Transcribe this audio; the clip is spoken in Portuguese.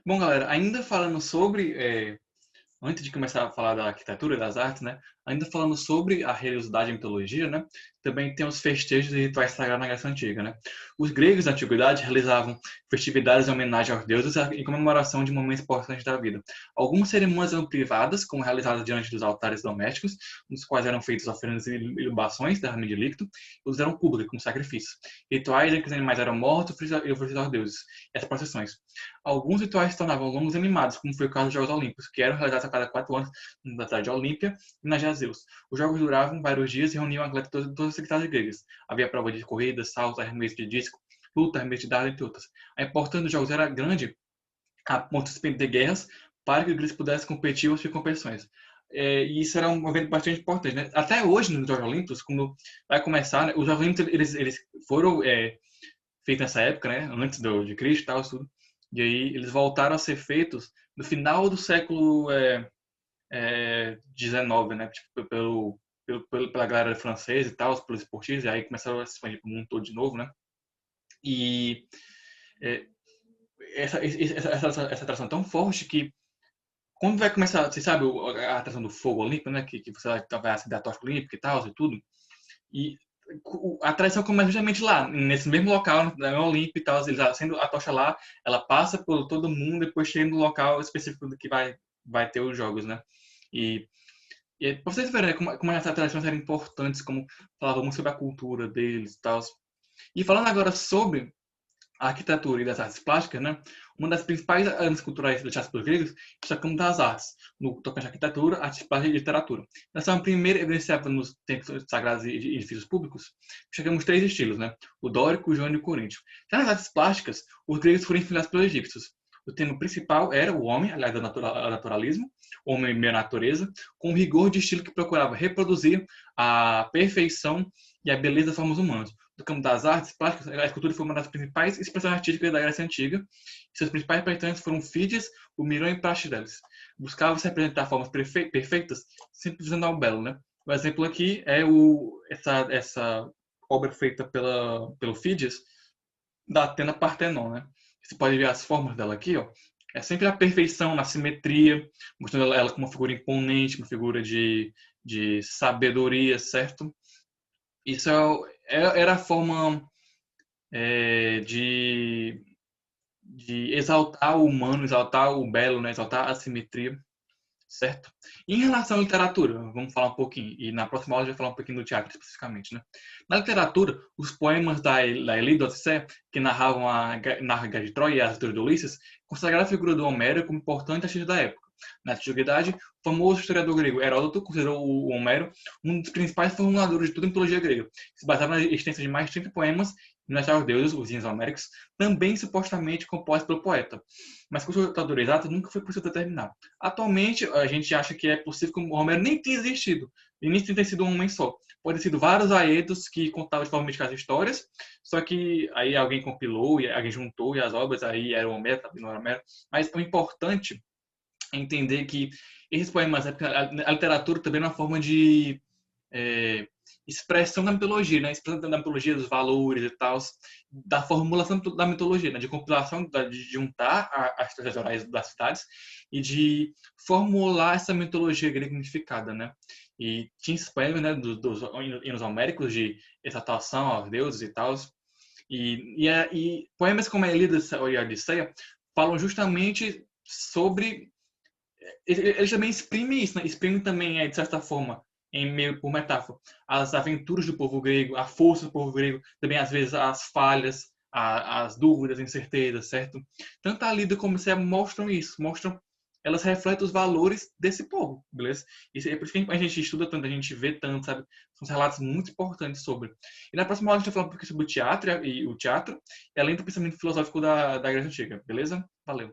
Bom, galera, ainda falando sobre antes de começar a falar da arquitetura e das artes, né? Ainda falando sobre a religiosidade e a mitologia, né? Também tem os festejos e rituais sagrados na Grécia Antiga, né? Os gregos na antiguidade realizavam festividades em homenagem aos deuses em comemoração de momentos importantes da vida. Algumas cerimônias eram privadas, como realizadas diante dos altares domésticos, nos quais eram feitas oferendas e libações, derramamento de líquido, e outros eram públicos, como sacrifícios. Rituais em que os animais eram mortos e oferecidos aos deuses. E as procissões. Alguns rituais se tornavam longos e animados, como foi o caso dos Jogos Olímpicos, que eram realizados a cada 4 anos na cidade de Olímpia e na Jazeus. Os jogos duravam vários dias e reuniam atletas de todas as cidades gregas. Havia prova de corrida, salto, arremesso de disco, luta, arremesso de dardo, entre outras. A importância dos jogos era grande a ponto de suspender guerras para que os gregos pudessem competir em suas competições. E isso era um evento bastante importante, né? Até hoje, nos Jogos Olímpicos, quando vai começar, né, os Jogos Olímpicos eles foram feitos nessa época, né? Antes de Cristo e tal, tudo. E aí eles voltaram a ser feitos no final do século XIX, né? Tipo, pela galera francesa e tal, pelos esportistas, e aí começaram a se expandir para o mundo todo de novo, né? E é, essa atração é tão forte que quando vai começar, você sabe a atração do fogo olímpico, né? Que você vai acender a tocha olímpica e tal, e tudo. E a tradição começa justamente lá, nesse mesmo local, na Olímpia e tal, eles acendem a tocha lá, ela passa por todo mundo e depois chega no local específico do que vai ter os jogos, né? E, pra vocês verem, né, como essas tradições eram importantes, como falavam muito sobre a cultura deles e tal. E falando agora sobre a arquitetura e das artes plásticas, né? Uma das principais áreas culturais deixadas pelos gregos é o campo das artes, no tocante à arquitetura, artes plásticas e literatura. Essa é uma primeira evidenciada nos templos sagrados e edifícios públicos. Chegamos três estilos, né? O dórico, o jônico e o coríntio. Já nas artes plásticas, os gregos foram influenciados pelos egípcios. O tema principal era o homem, aliás, o naturalismo, o homem e a natureza, com um rigor de estilo que procurava reproduzir a perfeição e a beleza das formas humanas. Do campo das artes plásticas, a escultura foi uma das principais expressões artísticas da Grécia Antiga. Seus principais representantes foram Fídias, o Mirão e Praxíteles. Buscavam se representar formas perfeitas, sempre visando ao belo, né? O exemplo aqui é essa obra feita pelo Fídias, da Atena Partenon, né? Você pode ver as formas dela aqui, ó. É sempre a perfeição na simetria, mostrando ela como uma figura imponente, uma figura de sabedoria, certo? Isso era a forma de exaltar o humano, exaltar o belo, né? Exaltar a simetria, certo? Em relação à literatura, vamos falar um pouquinho, e na próxima aula a gente vai falar um pouquinho do teatro especificamente, né? Na literatura, os poemas da Ilíada e Odisseia, que narravam a Guerra de Troia e as aventuras de Ulisses, consagraram a figura do Homero como importante artista da época. Na antiguidade, o famoso historiador grego Heródoto considerou o Homero um dos principais formuladores de toda a mitologia grega, que se baseava na existência de mais de 30 poemas homenagem aos deuses, os hinos homéricos, também supostamente compostos pelo poeta. Mas com sua autoria exata nunca foi possível determinar. Atualmente, a gente acha que é possível que o Homero nem tenha existido, e nem tenha sido um homem só. Pode ter sido vários aedos que contavam de forma mística as histórias, só que aí alguém compilou, e alguém juntou, e as obras aí eram Homero, também não era Homero. Mas o importante é entender que esses poemas, a literatura também é uma forma de expressão da mitologia, né? Expressão da mitologia, dos valores e tal, da formulação da mitologia, né? De compilação, de juntar as histórias orais das cidades e de formular essa mitologia grega unificada, né? E tinha esses poemas, né, dos hinos homéricos de exaltação aos deuses e tal. E poemas como a Ilíada e a Odisseia falam justamente sobre eles também exprimem isso, né? Exprimem também, de certa forma, em meio por metáfora, as aventuras do povo grego, a força do povo grego, também às vezes as falhas, as dúvidas, incertezas, certo? Tanto a Lida como a mostram isso, elas refletem os valores desse povo, beleza? Isso é por isso que a gente estuda tanto, a gente vê tanto, sabe? São relatos muito importantes sobre. E na próxima aula a gente vai falar um pouquinho sobre o teatro e além do pensamento filosófico da Grécia Antiga, beleza? Valeu!